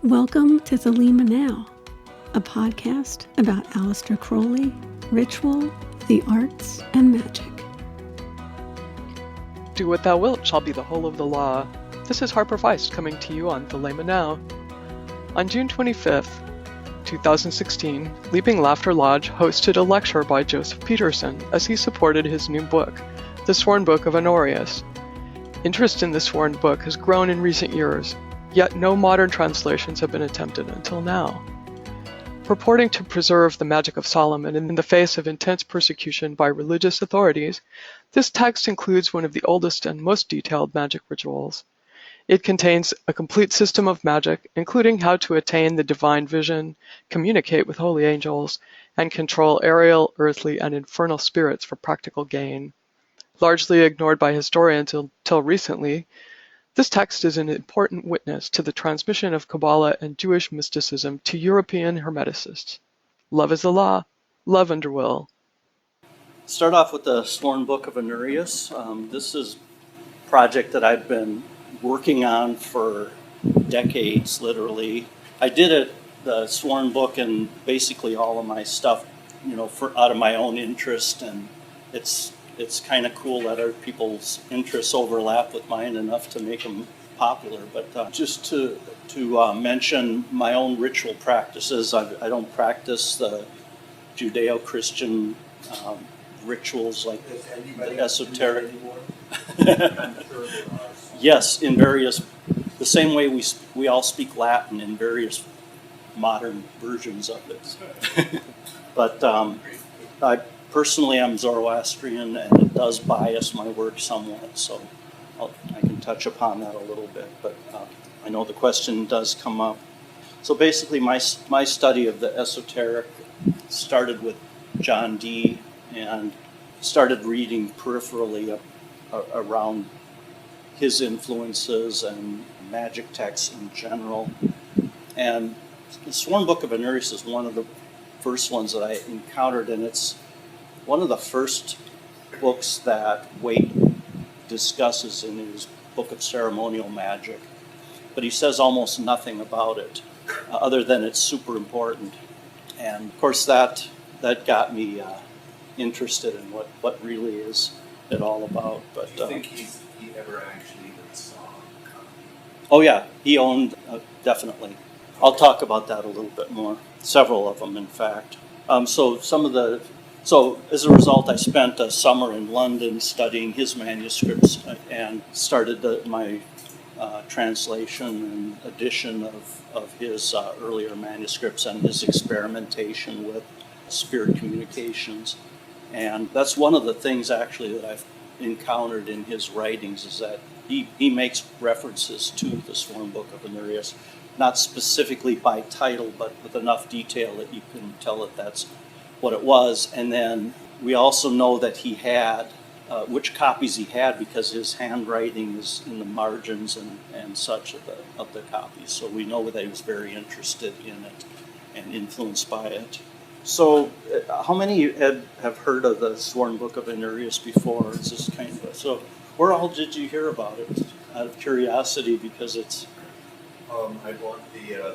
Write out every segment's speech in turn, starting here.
Welcome to Thelema Now, a podcast about Aleister Crowley, ritual, the arts, and magic. Do what thou wilt shall be the whole of the law. This is Harper Weiss coming to you on Thelema Now. On June 25th, 2016, Leaping Laughter Lodge hosted a lecture by Joseph Peterson as he supported his new book, The Sworn Book of Honorius. Interest in the Sworn Book has grown in recent years, yet no modern translations have been attempted until now. Purporting to preserve the magic of Solomon in the face of intense persecution by religious authorities, this text includes one of the oldest and most detailed magic rituals. It contains a complete system of magic, including how to attain the divine vision, communicate with holy angels, and control aerial, earthly, and infernal spirits for practical gain. Largely ignored by historians until recently, this text is an important witness to the transmission of Kabbalah and Jewish mysticism to European Hermeticists. Love is the law, love under will. Start off with the Sworn Book of Honorius. This is a project that I've been working on for decades, literally. I did it, the Sworn Book, and basically all of my stuff, out of my own interest, and it's kind of cool that other people's interests overlap with mine enough to make them popular. But just to mention my own ritual practices, I don't practice the Judeo-Christian rituals like the esoteric. Yes, in various, the same way we all speak Latin in various modern versions of it. But Personally, I'm Zoroastrian, and it does bias my work somewhat, so I can touch upon that a little bit, but I know the question does come up. So basically, my study of the esoteric started with John Dee, and started reading peripherally around his influences and magic texts in general. And the Sworn Book of Honorius is one of the first ones that I encountered, and it's one of the first books that Waite discusses in his Book of Ceremonial Magic, but he says almost nothing about it, other than it's super important. And of course that got me interested in what really is it all about. But do you think he ever actually even saw a copy? Oh yeah, he owned, definitely. I'll talk about that a little bit more. Several of them, in fact. So as a result, I spent a summer in London studying his manuscripts and started my translation and edition of his earlier manuscripts and his experimentation with spirit communications. And that's one of the things actually that I've encountered in his writings, is that he makes references to the Sworn Book of Honorius, not specifically by title, but with enough detail that you can tell that that's what it was. And then we also know that he had, which copies he had, because his handwriting is in the margins and such of the copies. So we know that he was very interested in it and influenced by it. So how many have heard of the Sworn Book of Honorius before? Is this kind of so where all did you hear about it? Out of curiosity, because it's... I bought the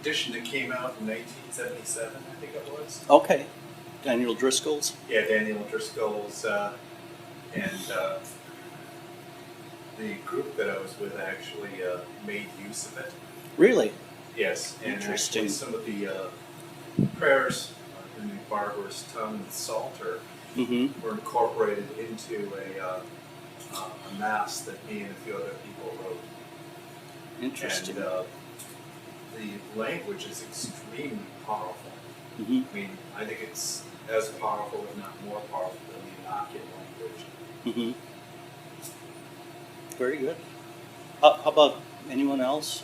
edition that came out in 1977, I think it was. Okay. Daniel Driscoll's? Yeah, Daniel Driscoll's, and the group that I was with actually made use of it. Really? Yes, and Interesting. actually some of the prayers in the barbarous tongue and Psalter were incorporated into a mass that me and a few other people wrote. Interesting. And the language is extremely powerful. I mean, I think it's as powerful, if not more powerful, than the Enochian language. Very good. How about anyone else?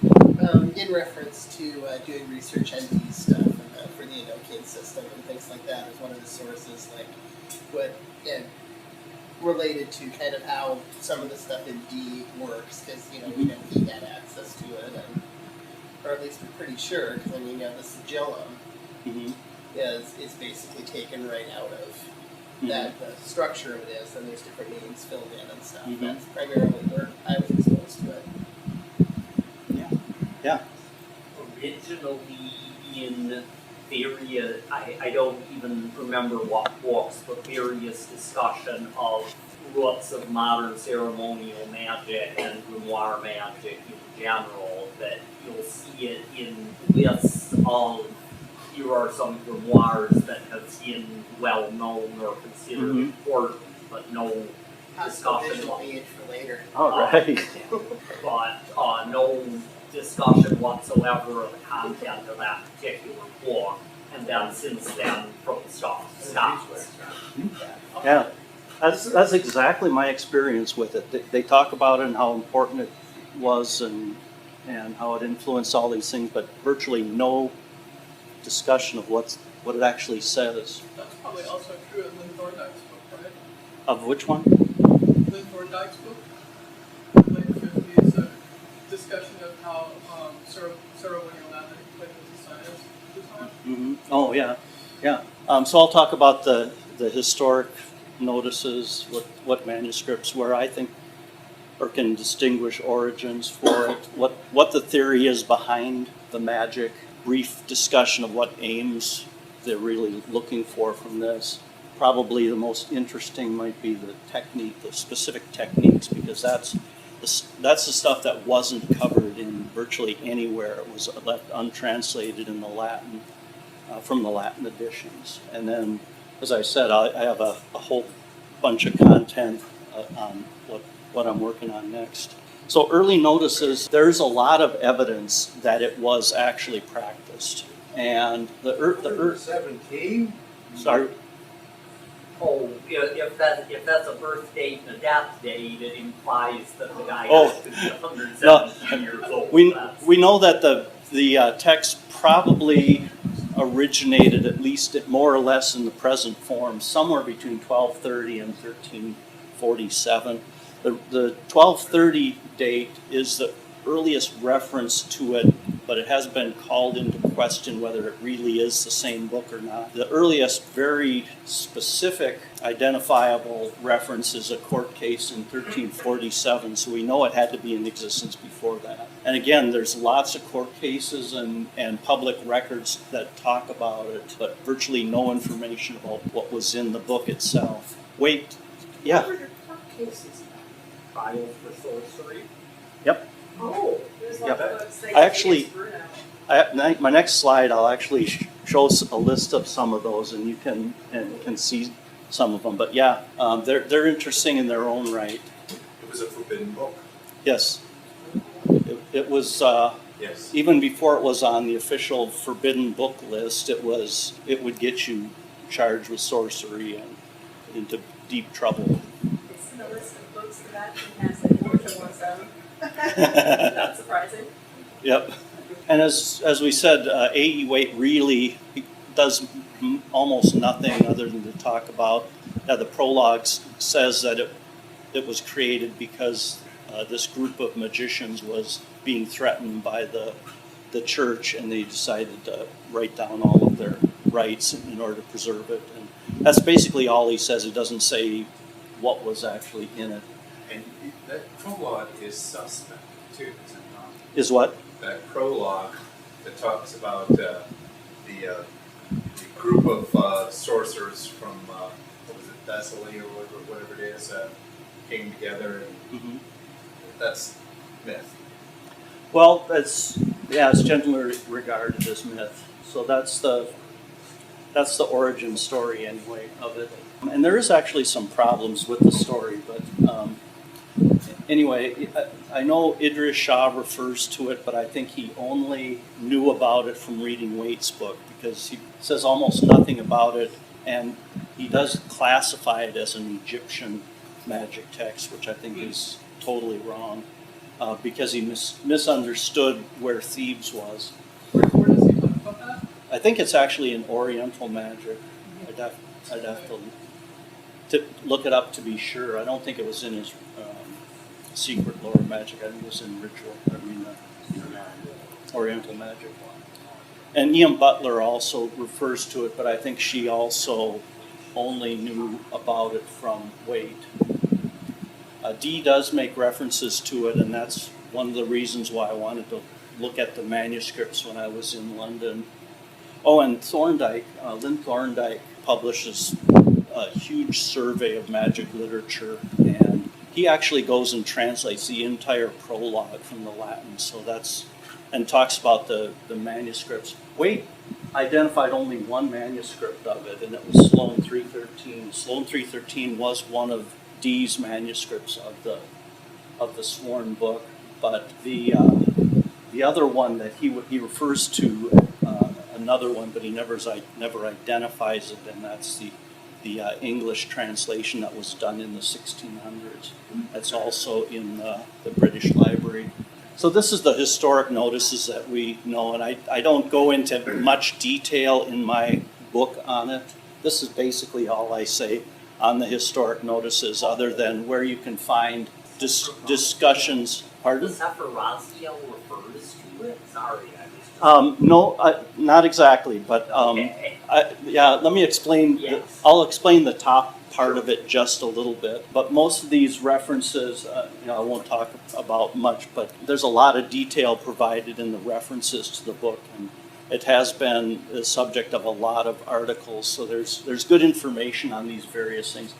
In reference to doing research on D stuff and, for the Enochian system and things like that, is one of the sources, like what related to kind of how some of the stuff in D works, because we know he had access to it, or at least we're pretty sure, because the sigillum is basically taken right out of that structure of it is, and there's different names filled in and stuff. That's primarily where I was exposed to it. Yeah. Yeah. Originally in various, I don't even remember what books, but various discussion of roots of modern ceremonial magic and grimoire magic in general, that you'll see it in lists of, here are some grimoires that have been well known or considered important, but no discussion visual of aid for later. All right. but no discussion whatsoever of the content of that particular book, and then since then from stops. Yeah, that's exactly my experience with it. They talk about it and how important it was and how it influenced all these things, but virtually no discussion of what it actually says. That's probably also true in Lynn Thorndike's book, right? Of which one? Lynn Thorndike's book, late 50s, discussion of how ceremonial magic played into science at the time. Mm-hmm. Oh yeah, yeah. So I'll talk about the historic notices, what manuscripts, where I think or can distinguish origins for it, what the theory is behind the magic, brief discussion of what aims they're really looking for from this. Probably the most interesting might be the technique, the specific techniques, because that's the stuff that wasn't covered in virtually anywhere. It was left untranslated in the Latin, from the Latin editions. And then, as I said, I have a whole bunch of content on what I'm working on next. So early notices, there's a lot of evidence that it was actually practiced. And the 17? sorry. Oh, if that's a birth date and a death date, it implies that the guy Oh. has to be 117 years old. We know that the text probably originated at least more or less in the present form, somewhere between 1230 and 1347. The 1230 date is the earliest reference to it, but it has been called into question whether it really is the same book or not. The earliest very specific identifiable reference is a court case in 1347, so we know it had to be in existence before that. And again, there's lots of court cases and public records that talk about it, but virtually no information about what was in the book itself. Wait, yeah. What were your court cases? Trials for sorcery. Yep. Oh, there's Yep. lots of books. They I actually- against Bruno. My next slide, I'll actually show a list of some of those, and you can see some of them. But yeah, they're interesting in their own right. It was a forbidden book. Yes, it was Yes. even before it was on the official forbidden book list. It would get you charged with sorcery and into deep trouble. It's in the list of books the Vatican has that Georgia wants own. Not surprising. Yep. And as we said, A.E. Waite really does almost nothing other than to talk about. The prologue says that it was created because this group of magicians was being threatened by the church, and they decided to write down all of their rights in order to preserve it. And that's basically all he says. He doesn't say what was actually in it. And that prologue is suspect, too, is it not? Is what? That prologue that talks about the group of sorcerers from, what was it, Thessaly or whatever it is, came together, and that's myth. Well, it's generally regarded as myth. So that's the origin story anyway of it. And there is actually some problems with the story, but anyway, I know Idris Shah refers to it, but I think he only knew about it from reading Waite's book, because he says almost nothing about it, and he does classify it as an Egyptian magic text, which I think is totally wrong, because he misunderstood where Thebes was. Where does he talk about that? I think it's actually in Oriental magic. I'd have to look it up to be sure. I don't think it was in his secret lore magic. I think it was in Oriental magic. And Ian Butler also refers to it, but I think she also only knew about it from Waite. Dee does make references to it, and that's one of the reasons why I wanted to look at the manuscripts when I was in London. Oh, and Thorndike, Lynn Thorndike publishes a huge survey of magic literature, and he actually goes and translates the entire prologue from the Latin. So and talks about the manuscripts. Wade identified only one manuscript of it, and it was Sloane 313. Sloane 313 was one of Dee's manuscripts of the Sworn Book, but the other one that he refers to another one, but he never identifies it, and that's the English translation that was done in the 1600s. That's also in the British Library. So this is the historic notices that we know, and I don't go into much detail in my book on it. This is basically all I say on the historic notices, other than where you can find discussions. Pardon? Does Sephiroth refers to it? Sorry, I was No, not exactly, but okay. let me explain. Yes. I'll explain the top part of it just a little bit. But most of these references, I won't talk about much, but there's a lot of detail provided in the references to the book, and it has been the subject of a lot of articles. So there's good information on these various things.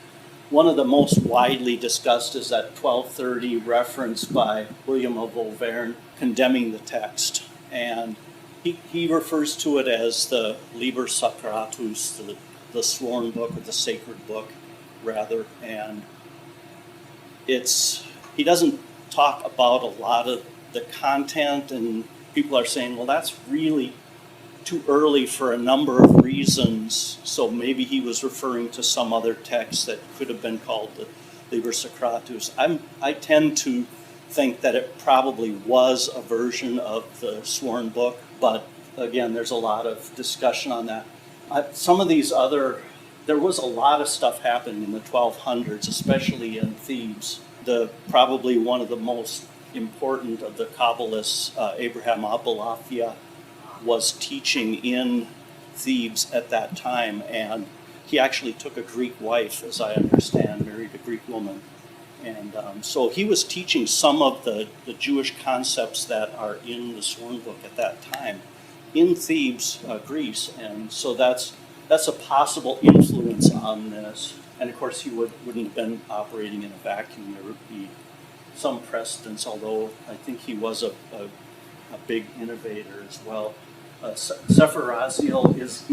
One of the most widely discussed is that 1230 reference by William of Auvergne condemning the text. And he refers to it as the Liber Sacratus, the Sworn Book, or the Sacred Book, rather. And he doesn't talk about a lot of the content, and people are saying, well, that's really too early for a number of reasons, so maybe he was referring to some other text that could have been called the Liber Sacratus. I tend to think that it probably was a version of the Sworn Book, but again, there's a lot of discussion on that. Some of these there was a lot of stuff happening in the 1200s, especially in Thebes. Probably one of the most important of the Kabbalists, Abraham Abulafia, was teaching in Thebes at that time, and he actually took a Greek wife, as I understand, married a Greek woman. And so he was teaching some of the Jewish concepts that are in the Sworn Book at that time in Thebes, Greece. And so that's a possible influence on this. And of course, he wouldn't have been operating in a vacuum. There would be some precedence, although I think he was a big innovator as well. Sephiroth is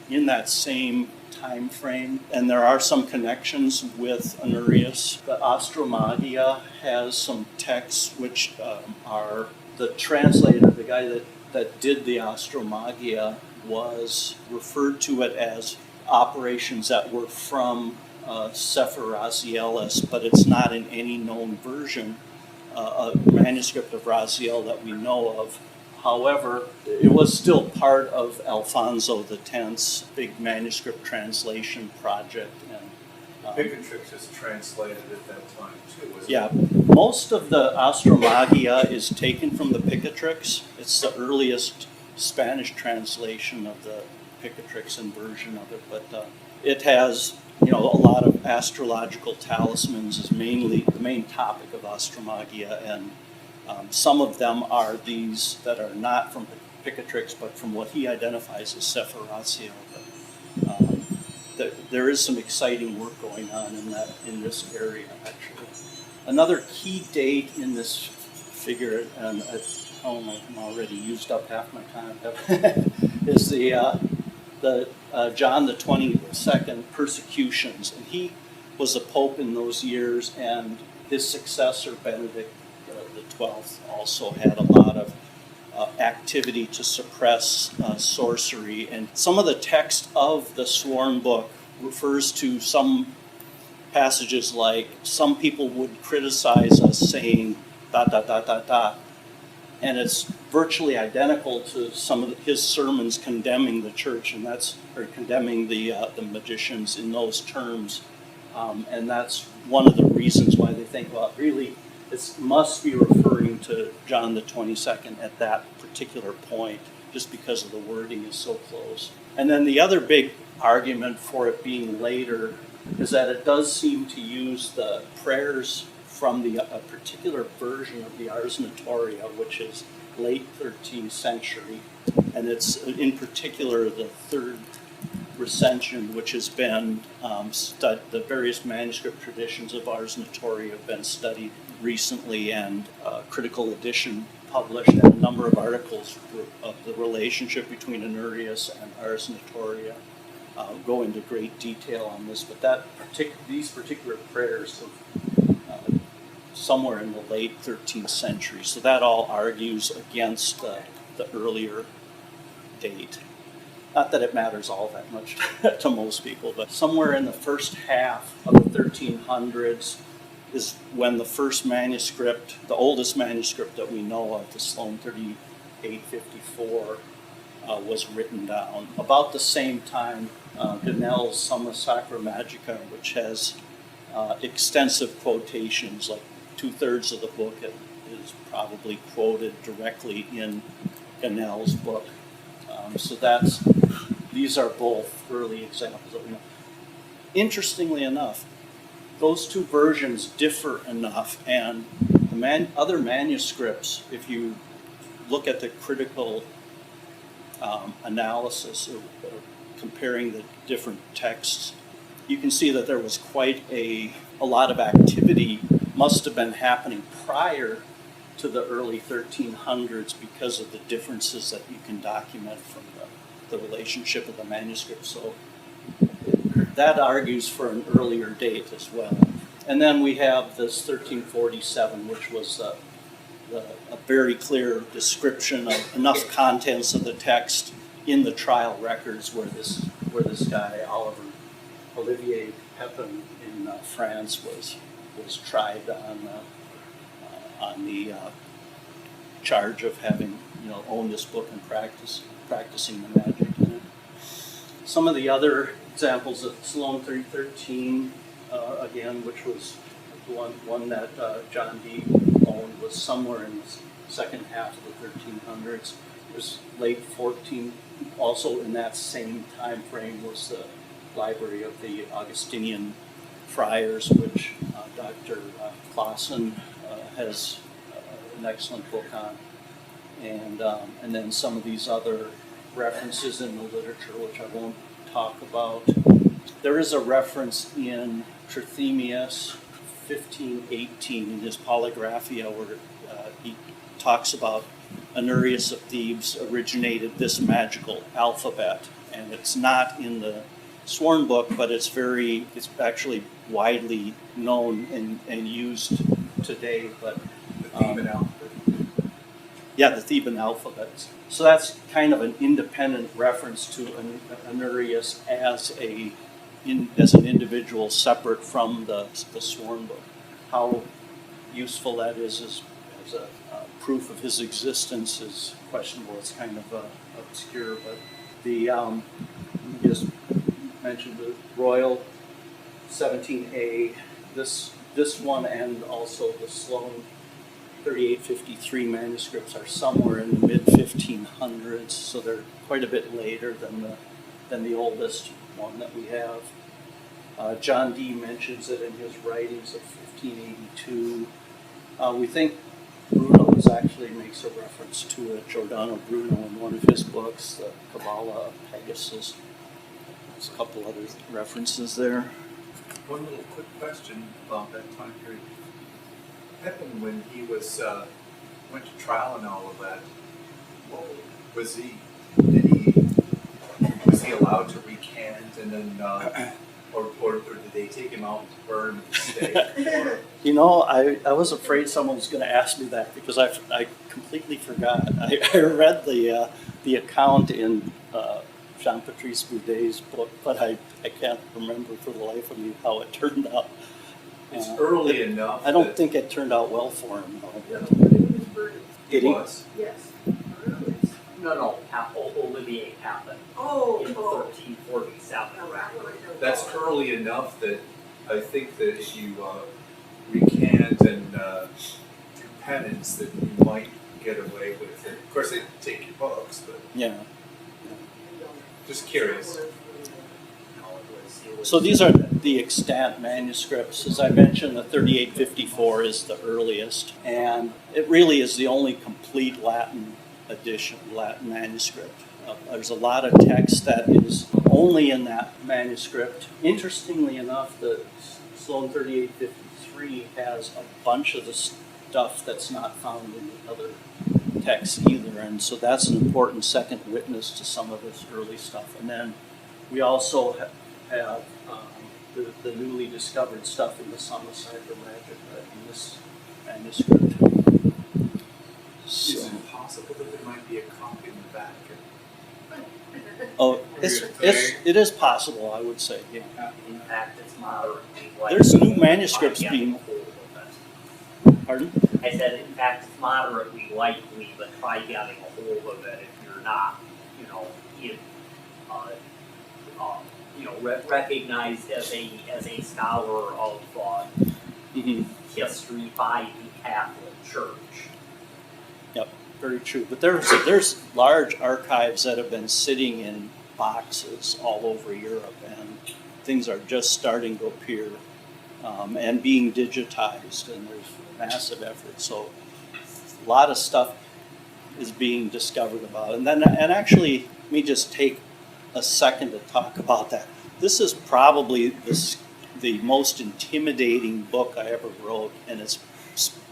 in that same time frame, and there are some connections with Honorius. The Astromagia has some texts which are the translator, the guy that did the Astromagia, was referred to it as operations that were from Sephir-Raziel, but it's not in any known version, a manuscript of Raziel that we know of. However, it was still part of Alfonso X's big manuscript translation project. And Picatrix is translated at that time too, wasn't yeah, it? most of the Astromagia is taken from the Picatrix. It's the earliest Spanish translation of the Picatrixan version of it, but it has a lot of astrological talismans is mainly the main topic of Astromagia, and some of them are these that are not from Picatrix, but from what he identifies as Sephiroth. There is some exciting work going on in this area, actually. Another key date in this figure, and I'm already used up half my time, is the John the 22nd persecutions, and he was a pope in those years, and his successor Benedict the 12th also had a lot of activity to suppress sorcery, and some of the text of the Sworn Book refers to some passages like, some people would criticize us saying ... and it's virtually identical to some of his sermons condemning the church, and condemning the magicians in those terms, and that's one of the reasons why they think, well, really, it must be referring to John the 22nd at that particular point, just because of the wording is so close. And then the other big argument for it being later is that it does seem to use the prayers from a particular version of the Ars Notoria, which is late 13th century, and it's in particular the third recension, which has been the various manuscript traditions of Ars Notoria have been studied recently, and critical edition published, and a number of articles of the relationship between Honorius and Ars Notoria go into great detail on this. But these particular prayers of somewhere in the late 13th century, so that all argues against the earlier date. Not that it matters all that much to most people, but somewhere in the first half of the 1300s is when the first manuscript, the oldest manuscript that we know of, the Sloan 3854, was written down. About the same time, Gannell's Summa Sacra Magica, which has extensive quotations, like 2/3 of the book is probably quoted directly in Gannell's book. So these are both early examples that we know. Interestingly enough, those two versions differ enough, and the other manuscripts, if you look at the critical analysis or comparing the different texts, you can see that there was quite a lot of activity must have been happening prior to the early 1300s because of the differences that you can document from the relationship of the manuscript. So that argues for an earlier date as well. And then we have this 1347, which was a very clear description of enough contents of the text in the trial records where this guy Olivier Pepin in France was tried on the charge of having owned this book and practicing the magic in it. Some of the other examples of Sloan 313, again, which was one that John Dee owned, was somewhere in the second half of the 1300s. It was late 14. Also in that same time frame was the Library of the Augustinian Friars, which Dr. Clausen has an excellent book on, and then some of these other references in the literature, which I won't talk about. There is a reference in Trithemius 1518 in his Polygraphia where he talks about Honorius of Thebes originated this magical alphabet, and it's not in the Sworn Book, but it's actually widely known and used today. But The Theban alphabet. Yeah, the Theban alphabet. So that's kind of an independent reference to Honorius as an individual separate from the Sworn Book. How useful that is as a proof of his existence is questionable. It's kind of obscure, but the just mentioned the Royal 17A. This one and also the Sloan 3853 manuscripts are somewhere in the mid-1500s, so they're quite a bit later than the oldest one that we have. John Dee mentions it in his writings of 1582. We think Bruno actually makes a reference to it, Giordano Bruno, in one of his books, the Kabbalah of Pegasus. There's a couple other references there. One little quick question about that time period. Pepin, when he went to trial and all of that, was he allowed to recant and then, or did they take him out and burn at the stake? I was afraid someone was going to ask me that because I completely forgot. I read the account in Jean-Patrice Boudet's book, but I can't remember for the life of me how it turned out. It's early enough. I don't think it turned out well for him, though. No, but it was burned. It was. Yes. No, Olivier Papin in 1347. That's early enough that I think that if you recant and do penance, that you might get away with it. Of course, they take your books, but Yeah. just curious. No, it was So these are the extant manuscripts. As I mentioned, the 3854 is the earliest, and it really is the only complete Latin edition, Latin manuscript. There's a lot of text that is only in that manuscript. Interestingly enough, the Sloan 3853 has a bunch of the stuff that's not found in the other texts either, and so that's an important second witness to some of this early stuff. And then we also have the newly discovered stuff in the Summa Sacra Magica in this manuscript. Is it possible that there might be a copy in the Vatican? Oh, it is possible, I would say. Yeah. In fact, it's moderately likely. There's new manuscripts being. Pardon? I said, in fact, it's moderately likely, but try getting a hold of it if you're not, recognized as a scholar of history by the Catholic Church. Yep, very true. But there's large archives that have been sitting in boxes all over Europe, and things are just starting to appear and being digitized, and there's massive effort. So a lot of stuff is being discovered about. And actually, let me just take a second to talk about that. This is probably the most intimidating book I ever wrote, and it's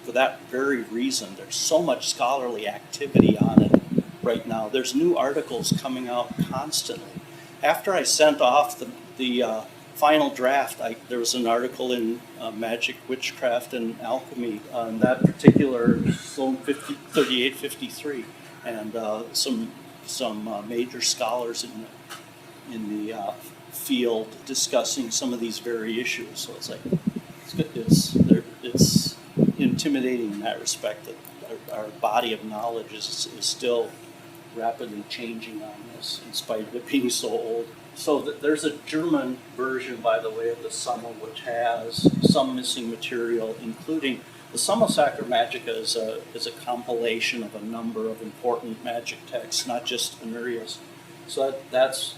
for that very reason. There's so much scholarly activity on it right now. There's new articles coming out constantly. After I sent off the final draft, there was an article in Magic, Witchcraft, and Alchemy on that particular Sloan 3853, and some major scholars in the field discussing some of these very issues. So it's like it's intimidating in that respect that our body of knowledge is still rapidly changing on this, in spite of it being so old. So there's a German version, by the way, of the Summa, which has some missing material, including the Summa Sacra Magica is a compilation of a number of important magic texts, not just Honorius. So that's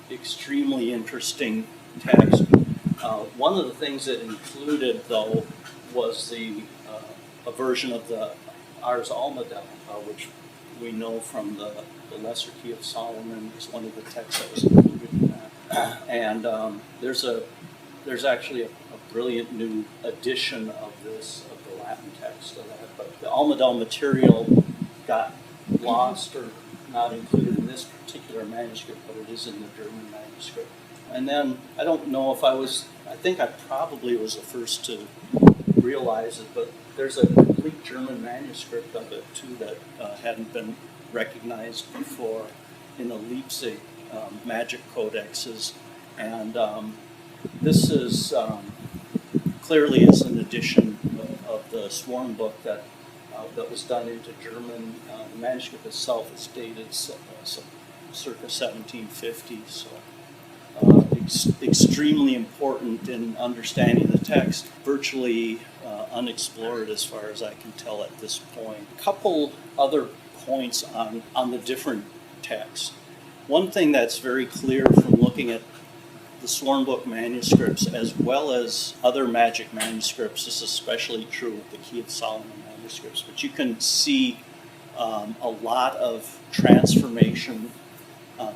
extremely interesting text. One of the things it included, though, was a version of the Ars Almadel, which we know from the Lesser Key of Solomon is one of the texts that was included in that. And there's actually a brilliant new edition of the Latin text of that. But the Almadel material got lost or not included in this particular manuscript, but it is in the German manuscript. And then I don't know if I think I probably was the first to realize it, but there's a complete German manuscript of it too that hadn't been recognized before in the Leipzig magic codexes. And this is clearly is an edition of the Sworn Book that was done into German. The manuscript itself is dated circa 1750, so extremely important in understanding the text, virtually unexplored as far as I can tell at this point. A couple other points on the different texts. One thing that's very clear from looking at the Sworn Book manuscripts as well as other magic manuscripts, this is especially true with the Key of Solomon manuscripts, but you can see a lot of transformation,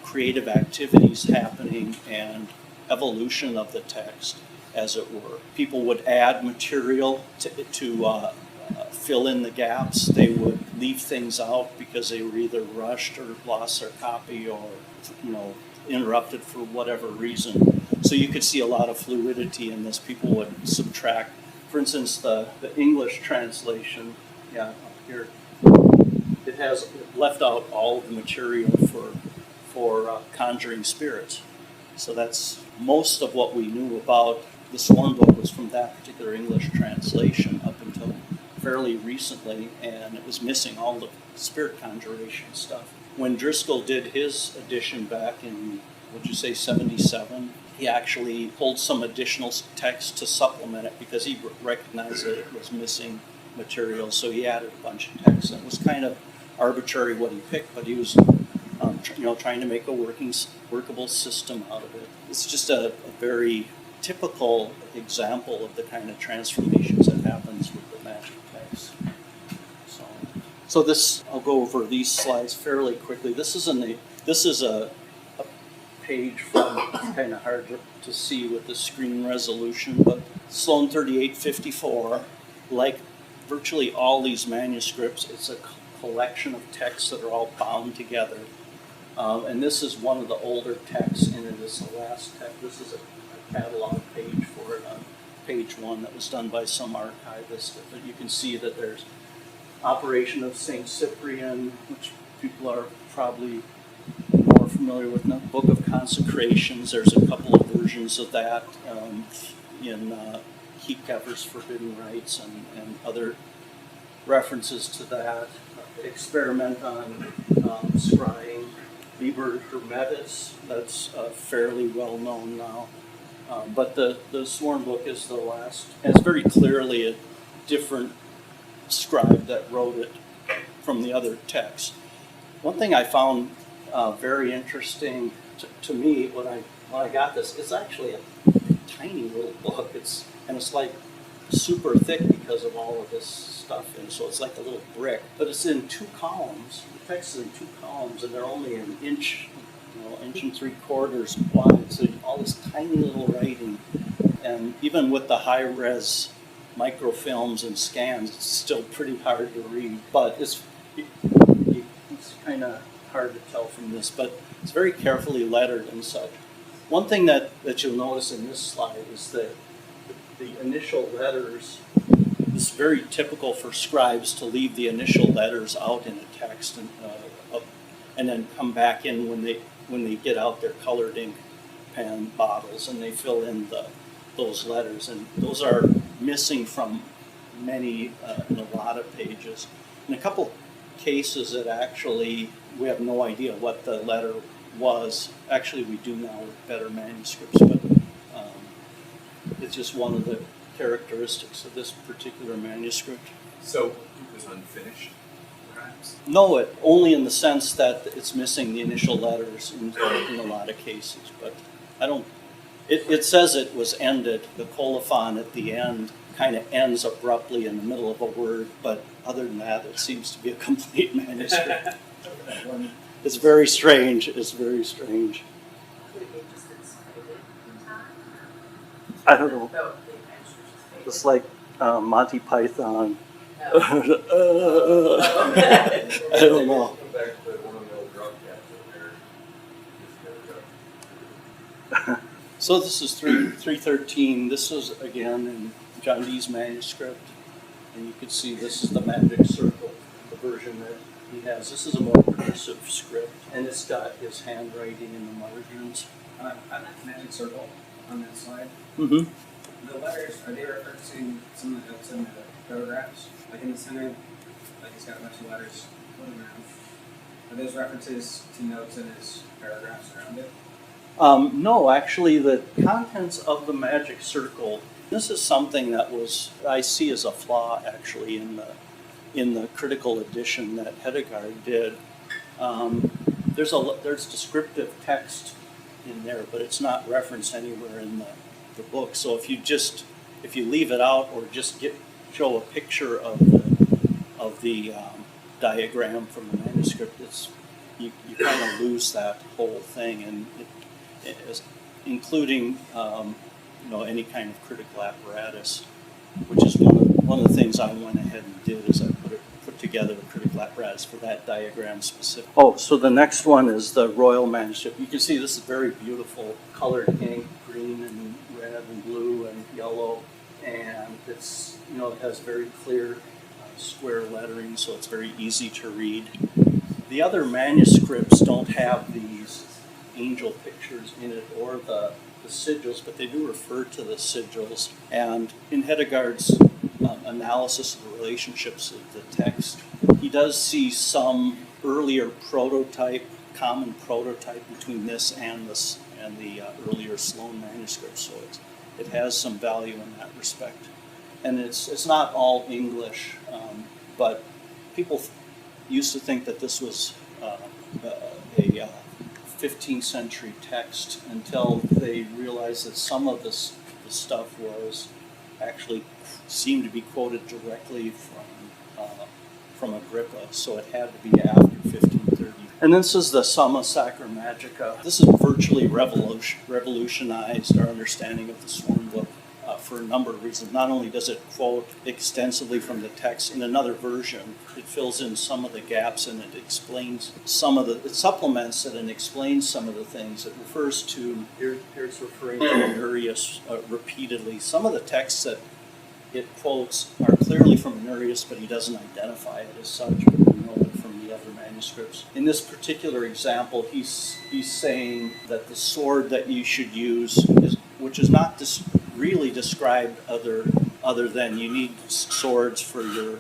creative activities happening, and evolution of the text, as it were. People would add material to fill in the gaps. They would leave things out because they were either rushed or lost their copy or interrupted for whatever reason. So you could see a lot of fluidity in this. People would subtract. For instance, the English translation, up here, it has left out all of the material for conjuring spirits. So that's most of what we knew about the Sworn Book was from that particular English translation up until fairly recently, and it was missing all the spirit conjuration stuff. When Driscoll did his edition back in, would you say 77, he actually pulled some additional text to supplement it because he recognized that it was missing material, so he added a bunch of text. And it was kind of arbitrary what he picked, but he was trying to make a workable system out of it. It's just a very typical example of the kind of transformations that happens with the magic text. So this, I'll go over these slides fairly quickly. This is a page from, kind of hard to see with the screen resolution, but Sloan 3854, like virtually all these manuscripts, it's a collection of texts that are all bound together. And this is one of the older texts in it. It's the last text. This is a catalog page for it on page 1 that was done by some archivist. But you can see that there's Operation of St. Cyprian, which people are probably more familiar with. The Book of Consecrations, there's a couple of versions of that in Heatkever's Forbidden Rites and other references to that. Experiment on scrying. Liber Hermetis, that's fairly well known now. But the Sworn Book is the last, and it's very clearly a different scribe that wrote it from the other texts. One thing I found very interesting to me when I got this, it's actually a tiny little book. It's like super thick because of all of this stuff, and so it's like a little brick. But it's in 2 columns. The text is in 2 columns, and they're only an inch, inch and 3/4 wide. So all this tiny little writing, and even with the high-res microfilms and scans, it's still pretty hard to read. But it's kind of hard to tell from this, but it's very carefully lettered and such. One thing that you'll notice in this slide is that the initial letters, it's very typical for scribes to leave the initial letters out in a text and then come back in when they get out their colored ink pen bottles and they fill in those letters. And those are missing from many, in a lot of pages. In a couple cases that actually we have no idea what the letter was. Actually, we do now with better manuscripts, but it's just one of the characteristics of this particular manuscript. So it was unfinished, perhaps? No, only in the sense that it's missing the initial letters in a lot of cases. But I don't. It says it was ended. The colophon at the end kind of ends abruptly in the middle of a word, but other than that, it seems to be a complete manuscript. It's very strange. It's very strange. Could it be just extended in time? I don't know. No, the adventure just faded. It's like Monty Python. No. I don't know. Come back to one of the old drug caps over there. So this is 313. This is again in John Dee's manuscript, and you can see this is the magic circle, the version that he has. This is a more cursive script, and it's got his handwriting in the margins. On that magic circle on that slide, Mm-hmm. the letters, are they referencing some of the notes in the photographs? Like in the center, like it's got a bunch of letters floating around. Are those references to notes in his paragraphs around it? No, actually, the contents of the magic circle. This is something that I see as a flaw actually in the critical edition that Hedegaard did. There's descriptive text in there, but it's not referenced anywhere in the book. So if you leave it out or just show a picture of the diagram from the manuscript, you kind of lose that whole thing, and it is, including any kind of critical apparatus, which is one of the things I went ahead and did is I put together a critical apparatus for that diagram specific. Oh, so the next one is the Royal Manuscript. You can see this is very beautiful colored ink, green and red and blue and yellow, and it's it has very clear square lettering, so it's very easy to read. The other manuscripts don't have these angel pictures in it or the sigils, but they do refer to the sigils. And in Hedegaard's analysis of the relationships of the text, he does see some earlier common prototype between this and the earlier Sloan manuscript. So it has some value in that respect. And it's not all English, but people used to think that this was a 15th century text until they realized that some of the the stuff was actually seemed to be quoted directly from Agrippa, so it had to be after 1530. And this is the Summa Sacra Magica. This has virtually revolutionized our understanding of the Sworn Book for a number of reasons. Not only does it quote extensively from the text in another version, it fills in some of the gaps and it explains it supplements it and explains some of the things. It refers to, here's referring to Honorius repeatedly. Some of the texts that it quotes are clearly from Honorius, but he doesn't identify it as such, but we know it from the other manuscripts. In this particular example, he's saying that the sword that you should use, which is not really described other than you need swords for your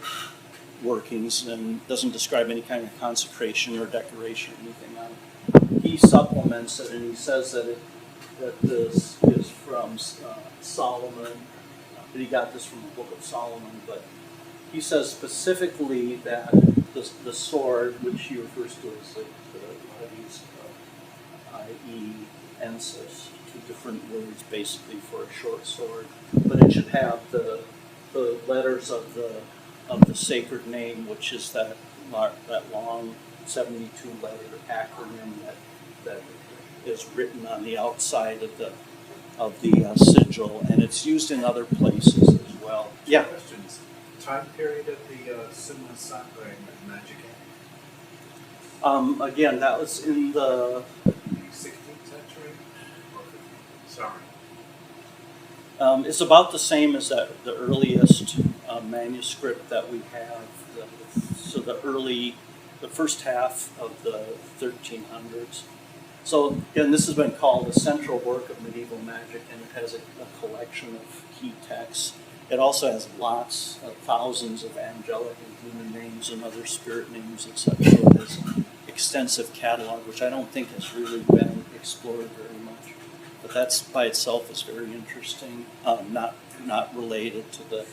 workings, and doesn't describe any kind of consecration or decoration or anything on it. He supplements it and he says that this is from Solomon. That he got this from the Book of Solomon, but he says specifically that the sword, which he refers to as the letters, i.e. ensis, two different words basically for a short sword, but it should have the letters of the sacred name, which is that long 72-letter acronym that is written on the outside of the sigil, and it's used in other places as well. Yeah. Questions. Time period of the Summa Sacra Magica? Again, that was in the 16th century? Or 15th? Sorry. it's about the same as the earliest manuscript that we have. The first half of the 1300s. So again, this has been called the central work of medieval magic, and it has a collection of key texts. It also has lots of thousands of angelic and human names and other spirit names, etc. So it has an extensive catalog, which I don't think has really been explored very much. But that's by itself is very interesting, not related to the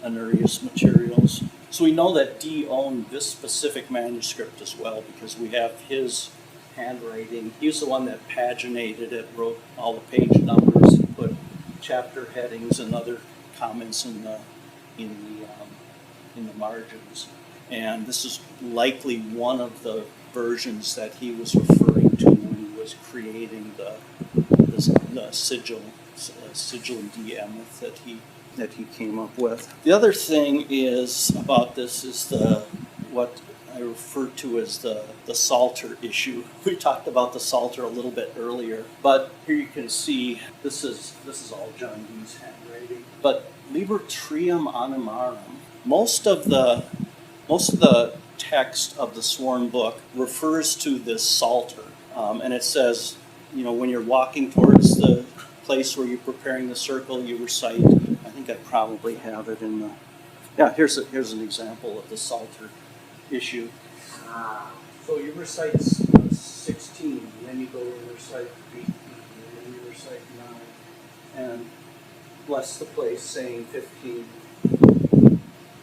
Honorius materials. So we know that Dee owned this specific manuscript as well, because we have his handwriting. He was the one that paginated it, wrote all the page numbers, and put chapter headings and other comments in the margins. And this is likely one of the versions that he was referring to when he was creating the sigil D emeth that he came up with. The other thing is about this is what I refer to as the Psalter issue. We talked about the Psalter a little bit earlier, but here you can see this is all John Dee's handwriting. But Liber Trium Animarum, most of the text of the Sworn Book refers to this Psalter, and it says, when you're walking towards the place where you're preparing the circle, you recite. I think I probably have it in the. Yeah, here's an example of the Psalter issue. So you recite 16, and then you go and recite 18, and then you recite 9, and bless the place saying 15.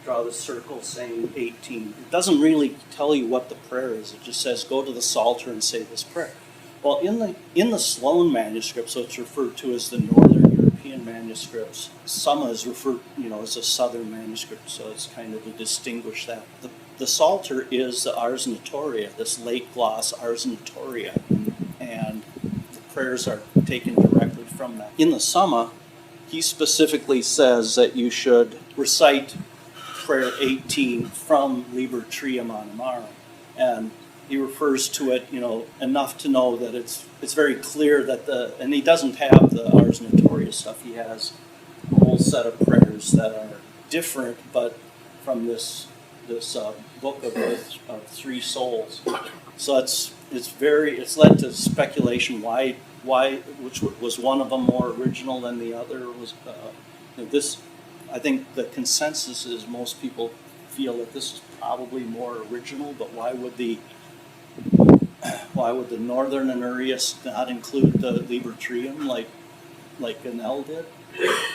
Draw the circle saying 18. It doesn't really tell you what the prayer is. It just says go to the Psalter and say this prayer. Well, in the Sloan manuscript, so it's referred to as the Northern European manuscripts. Summa is referred, as a Southern manuscript, so it's kind of to distinguish that. The Psalter is the Ars Notoria, this late gloss Ars Notoria, and the prayers are taken directly from that. In the Summa, he specifically says that you should recite prayer 18 from Liber Trium Animarum, and he refers to it, enough to know that it's very clear that and he doesn't have the Ars Notoria stuff. He has a whole set of prayers that are different, but from this book of three souls. So it's led to speculation why which was one of them more original than the other was this. I think the consensus is most people feel that this is probably more original, but why would the Northern Honorius not include the Liber Trium like Ganel did?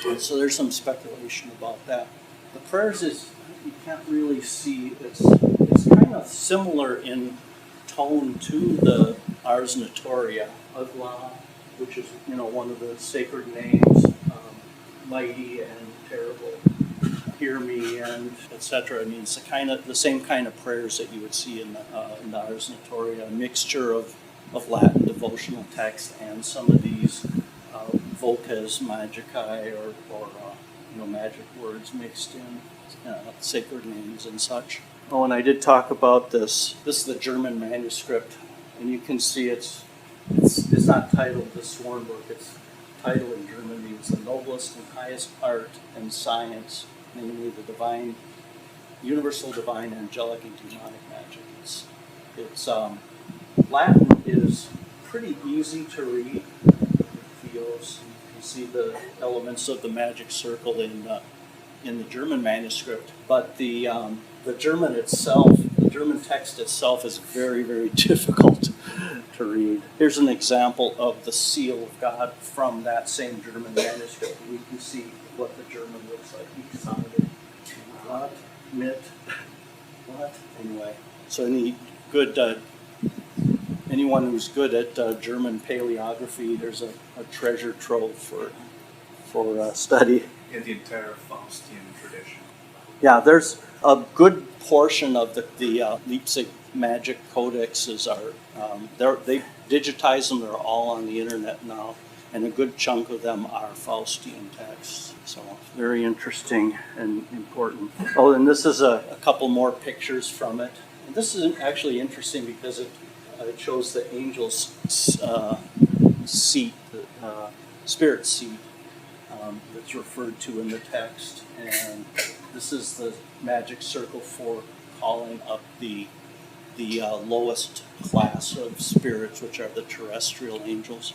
And so there's some speculation about that. The prayers you can't really see. It's kind of similar in tone to the Ars Notoria, Agla, which is one of the sacred names. mighty and terrible. Hear me, and etc. I mean, it's the same kind of prayers that you would see in the Ars Notoria, a mixture of Latin devotional text and some of these voces magicae or magic words mixed in, sacred names and such. Oh, and I did talk about this. This is the German manuscript, and you can see it's not titled the Sworn Book. It's titled in German means the noblest and highest art and science, namely the divine, universal, divine, angelic, and demonic magic. It's Latin is pretty easy to read. It feels, you can see the elements of the magic circle in the German manuscript, but the German itself, the German text itself, is very, very difficult to read. Here's an example of the seal of God from that same German manuscript. We can see what the German looks like. He sounded what, mit, what, anyway. So anyone who's good at German paleography, there's a treasure trove for study. In the entire Faustian tradition. Yeah, there's a good portion of the Leipzig magic codexes they digitize them. They're all on the internet now, and a good chunk of them are Faustian texts. So very interesting and important. Oh, and this is a couple more pictures from it. And this is actually interesting because it shows the angel's seat, spirit seat. That's referred to in the text, and this is the magic circle for calling up the lowest class of spirits, which are the terrestrial angels.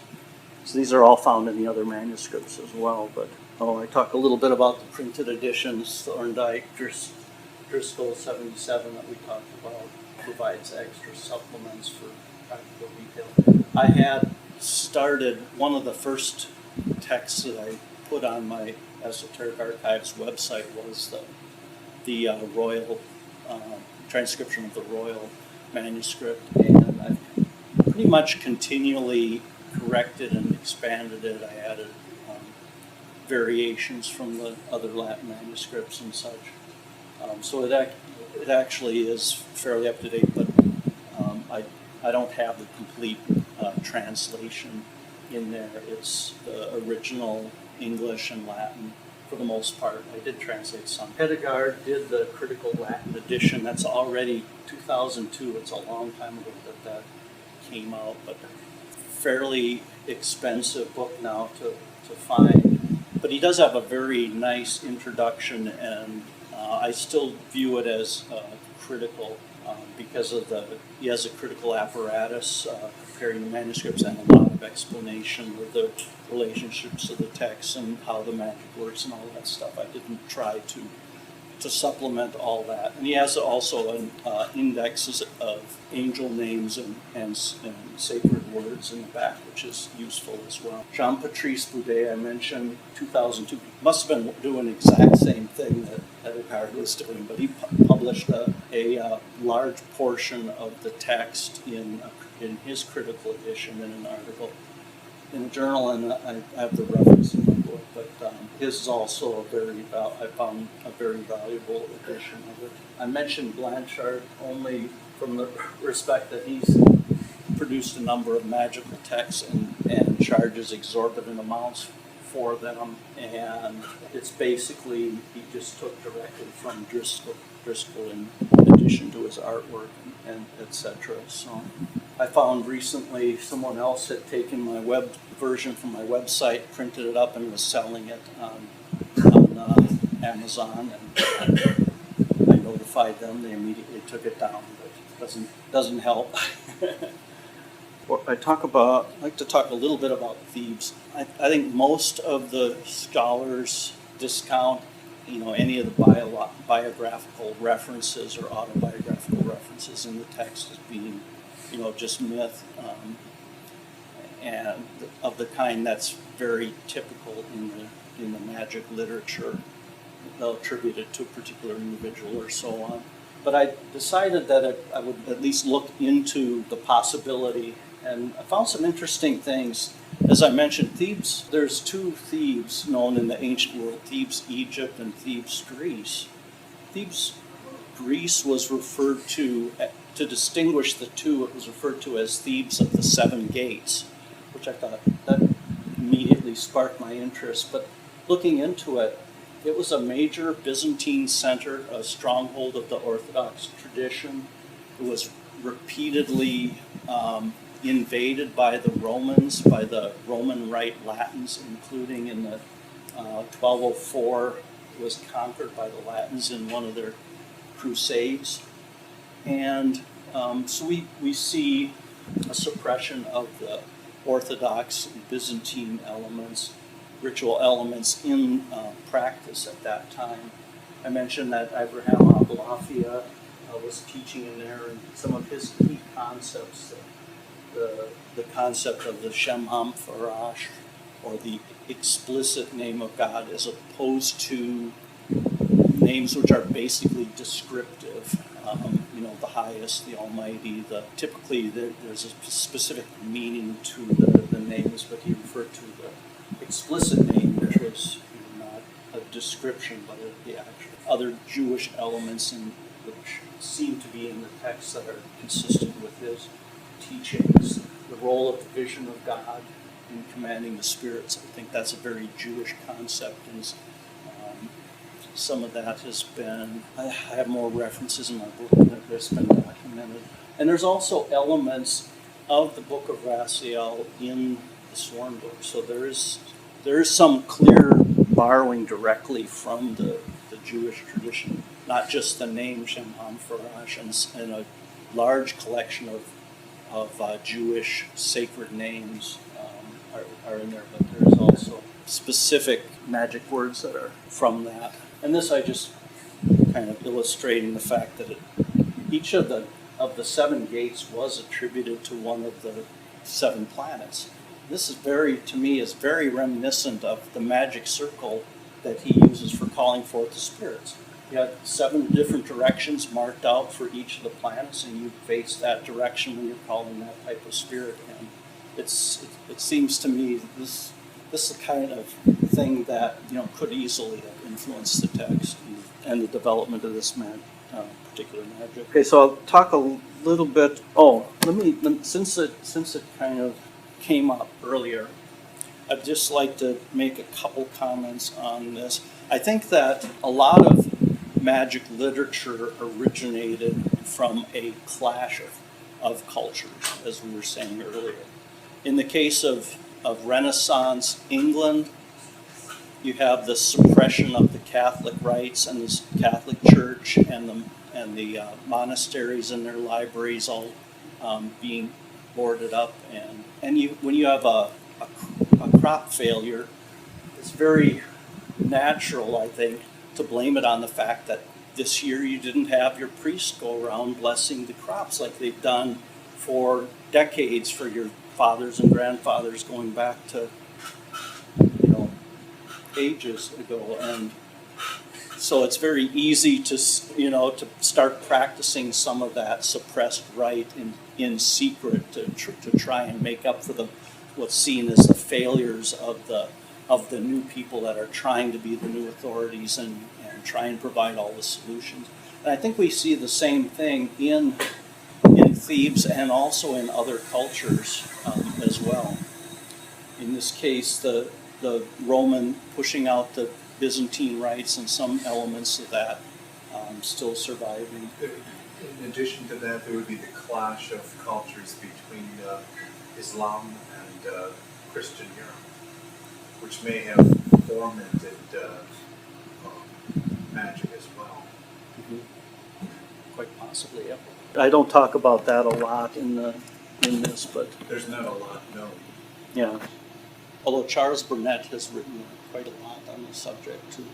So these are all found in the other manuscripts as well. But I talk a little bit about the printed editions. Thorndike, Driscoll 77 that we talked about provides extra supplements for practical detail. I had started one of the first texts that I put on my Esoteric Archives website was the royal transcription of the royal manuscript, and I've pretty much continually corrected and expanded it. I added variations from the other Latin manuscripts and such. So it actually is fairly up to date, but I don't have the complete translation in there. It's the original English and Latin for the most part. I did translate some. Hedegaard did the critical Latin edition. That's already 2002. It's a long time ago that came out, but fairly expensive book now to find. But he does have a very nice introduction, and I still view it as critical because he has a critical apparatus preparing the manuscripts and a lot of explanation of the relationships of the text and how the magic works and all that stuff. I didn't try to supplement all that. And he has also an indexes of angel names and sacred words in the back, which is useful as well. Jean-Patrice Boudet, I mentioned, 2002. Must have been doing the exact same thing that Hedegaard was doing, but he published a large portion of the text in his critical edition in an article in a journal, and I have the reference in my book, but his is also I found a very valuable edition of it. I mentioned Blanchard only from the respect that he's produced a number of magical texts and charges exorbitant amounts for them, and it's basically, he just took directly from Driscoll in addition to his artwork and etc. So I found recently someone else had taken my web version from my website, printed it up, and was selling it on Amazon, and I notified them. They immediately took it down, but it doesn't help. I like to talk a little bit about Thebes. I think most of the scholars discount any of the biographical references or autobiographical references in the text as being just myth, and of the kind that's very typical in the magic literature. They'll attribute it to a particular individual or so on. But I decided that I would at least look into the possibility And I found some interesting things. As I mentioned, Thebes, there's two Thebes known in the ancient world, Thebes, Egypt, and Thebes, Greece. Thebes, Greece was referred to distinguish the two, it was referred to as Thebes of the Seven Gates, which I thought that immediately sparked my interest. But looking into it, it was a major Byzantine center, a stronghold of the Orthodox tradition. It was repeatedly invaded by the Romans, by the Roman Rite Latins, including in the 1204, it was conquered by the Latins in one of their crusades. And so we see a suppression of the Orthodox Byzantine elements, ritual elements in practice at that time. I mentioned that Abraham Abulafia was teaching in there, and some of his key concepts, the concept of the Shem HaMephorash, or the explicit name of God, as opposed to names which are basically descriptive. The highest, the almighty, typically there's a specific meaning to the names, but he referred to the explicit name, which was not a description, but the actual other Jewish elements which seem to be in the text that are consistent with his teachings. The role of the vision of God in commanding the spirits. I think that's a very Jewish concept, and some of that has been, I have more references in my book that's been documented. And there's also elements of the Book of Raziel in the Sworn Book. So there is some clear borrowing directly from the Jewish tradition, not just the name Shem HaMephorash, and a large collection of Jewish sacred names are in there, but there's also specific magic words that are from that. And this I just kind of illustrating the fact that each of the seven gates was attributed to one of the seven planets. This is to me is very reminiscent of the magic circle that he uses for calling forth the spirits. You have 7 different directions marked out for each of the planets, and you face that direction when you're calling that type of spirit. And it seems to me this is the kind of thing that could easily have influenced the text and the development of this particular magic. Okay, so I'll talk a little bit. Since it kind of came up earlier, I'd just like to make a couple comments on this. I think that a lot of magic literature originated from a clash of cultures, as we were saying earlier. In the case of Renaissance England, you have the suppression of the Catholic rites and the Catholic Church and the monasteries and their libraries all being boarded up, and when you have a crop failure, it's very natural, I think, to blame it on the fact that this year you didn't have your priests go around blessing the crops like they've done for decades for your fathers and grandfathers going back to ages ago. And so it's very easy to start practicing some of that suppressed rite in secret to try and make up for what's seen as the failures of the new people that are trying to be the new authorities and try and provide all the solutions. And I think we see the same thing in Thebes and also in other cultures as well. In this case, the Roman pushing out the Byzantine rites and some elements of that still surviving. In addition to that, there would be the clash of cultures between Islam and Christian Europe, which may have fomented magic as well. Mm-hmm. Quite possibly, yeah. I don't talk about that a lot in this, but there's not a lot known. Yeah. Although Charles Burnett has written quite a lot on the subject too.